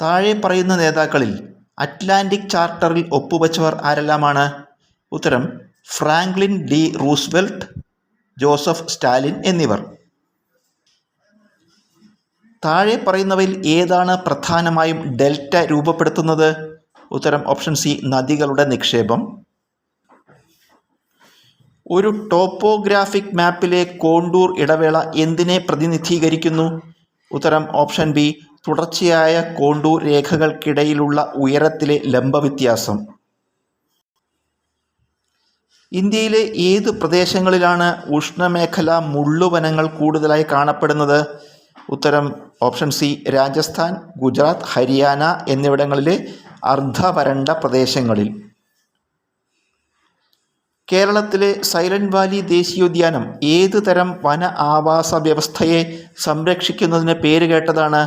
താഴെ പറയുന്ന നേതാക്കളിൽ അറ്റ്ലാന്റിക് ചാർട്ടറിൽ ഒപ്പുവച്ചവർ ആരെല്ലാമാണ്? ഉത്തരം Franklin D Roosevelt, Joseph Stalin എന്നിവർ. താഴെ പറയുന്നവയിൽ ഏതാണ് പ്രധാനമായും ഡെൽറ്റ രൂപപ്പെടുത്തുന്നത്? ഉത്തരം ഓപ്ഷൻ സി, നദികളുടെ നിക്ഷേപം. ഒരു ടോപ്പോഗ്രാഫിക് മാപ്പിലെ കോണ്ടൂർ ഇടവേള എന്തിനെ പ്രതിനിധീകരിക്കുന്നു? ഉത്തരം ഓപ്ഷൻ ബി, തുടർച്ചയായ കോണ്ടൂർ രേഖകൾക്കിടയിലുള്ള ഉയരത്തിലെ ലംബവ്യത്യാസം. ഇന്ത്യയിലെ ഏത് പ്രദേശങ്ങളിലാണ് ഉഷ്ണമേഖലാ മുള്ളുവനങ്ങൾ കൂടുതലായി കാണപ്പെടുന്നത്? ഉത്തരം ഓപ്ഷൻ സി, രാജസ്ഥാൻ, ഗുജറാത്ത്, ഹരിയാന എന്നിവിടങ്ങളിലെ അർദ്ധവരണ്ട പ്രദേശങ്ങളിൽ. കേരളത്തിലെ സൈലന്റ് വാലി ദേശീയോദ്യാനം ഏത് തരം വന ആവാസ വ്യവസ്ഥയെ സംരക്ഷിക്കുന്നതിന് പേരുകേട്ടതാണ്?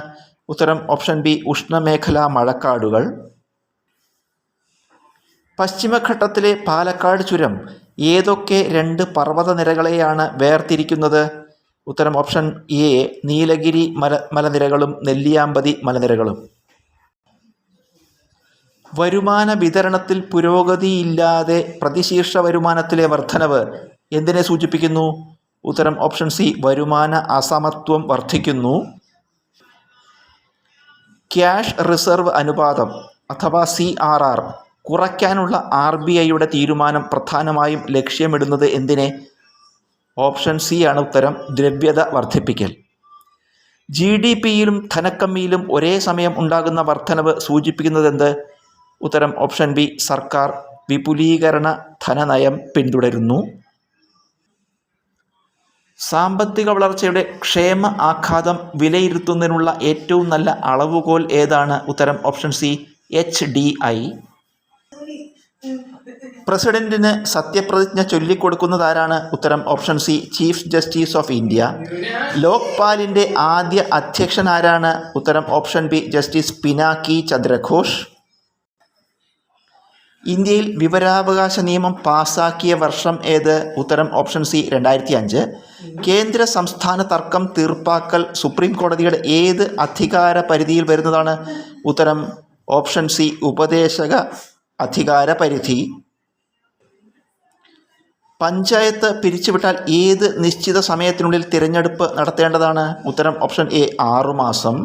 ഉത്തരം ഓപ്ഷൻ ബി, ഉഷ്ണമേഖലാ മഴക്കാടുകൾ. പശ്ചിമഘട്ടത്തിലെ പാലക്കാട് ചുരം ഏതൊക്കെ രണ്ട് പർവ്വതനിരകളെയാണ് വേർതിരിക്കുന്നത്? ഉത്തരം ഓപ്ഷൻ എ, നീലഗിരി മലനിരകളും നെല്ലിയാമ്പതി മലനിരകളും. വരുമാന വിതരണത്തിൽ പുരോഗതിയില്ലാതെ പ്രതിശീർഷ വരുമാനത്തിലെ വർധനവ് എന്തിനെ സൂചിപ്പിക്കുന്നു? ഉത്തരം ഓപ്ഷൻ സി, വരുമാന അസമത്വം വർദ്ധിക്കുന്നു. ക്യാഷ് റിസർവ് അനുപാതം അഥവാ CRR കുറയ്ക്കാനുള്ള RBIയുടെ തീരുമാനം പ്രധാനമായും ലക്ഷ്യമിടുന്നത് എന്തിനെ? ഓപ്ഷൻ സി ആണ് ഉത്തരം, ദ്രവ്യത വർദ്ധിപ്പിക്കൽ. GDPയിലും ധനക്കമ്മിയിലും ഒരേ സമയം ഉണ്ടാകുന്ന വർധനവ് സൂചിപ്പിക്കുന്നതെന്ത്? ഉത്തരം ഓപ്ഷൻ ബി, സർക്കാർ വിപുലീകരണ ധനനയം പിന്തുടരുന്നു. സാമ്പത്തിക വളർച്ചയുടെ ക്ഷേമ ആഘാതം വിലയിരുത്തുന്നതിനുള്ള ഏറ്റവും നല്ല അളവുകോൽ ഏതാണ്? ഉത്തരം ഓപ്ഷൻ സി, HDI. പ്രസിഡന്റിന് സത്യപ്രതിജ്ഞ ചൊല്ലിക്കൊടുക്കുന്നതാരാണ്? ഉത്തരം option C, chief justice of India. ലോക്പാലിൻ്റെ ആദ്യ അധ്യക്ഷൻ ആരാണ്? ഉത്തരം option B, justice Pinaki Chandraghosh. ഇന്ത്യയിൽ വിവരാവകാശ നിയമം പാസാക്കിയ വർഷം ഏത്? ഉത്തരം ഓപ്ഷൻ സി, 2005. കേന്ദ്ര സംസ്ഥാന തർക്കം തീർപ്പാക്കൽ സുപ്രീം കോടതിയുടെ ഏത് അധികാര പരിധിയിൽ വരുന്നതാണ്? ഉത്തരം ഓപ്ഷൻ സി, ഉപദേശക അധികാര പരിധി. പഞ്ചായത്ത് പിരിച്ചുവിട്ടാൽ ഏത് നിശ്ചിത സമയത്തിനുള്ളിൽ തിരഞ്ഞെടുപ്പ് നടത്തേണ്ടതാണ്? ഉത്തരം ഓപ്ഷൻ എ, 6 മാസം.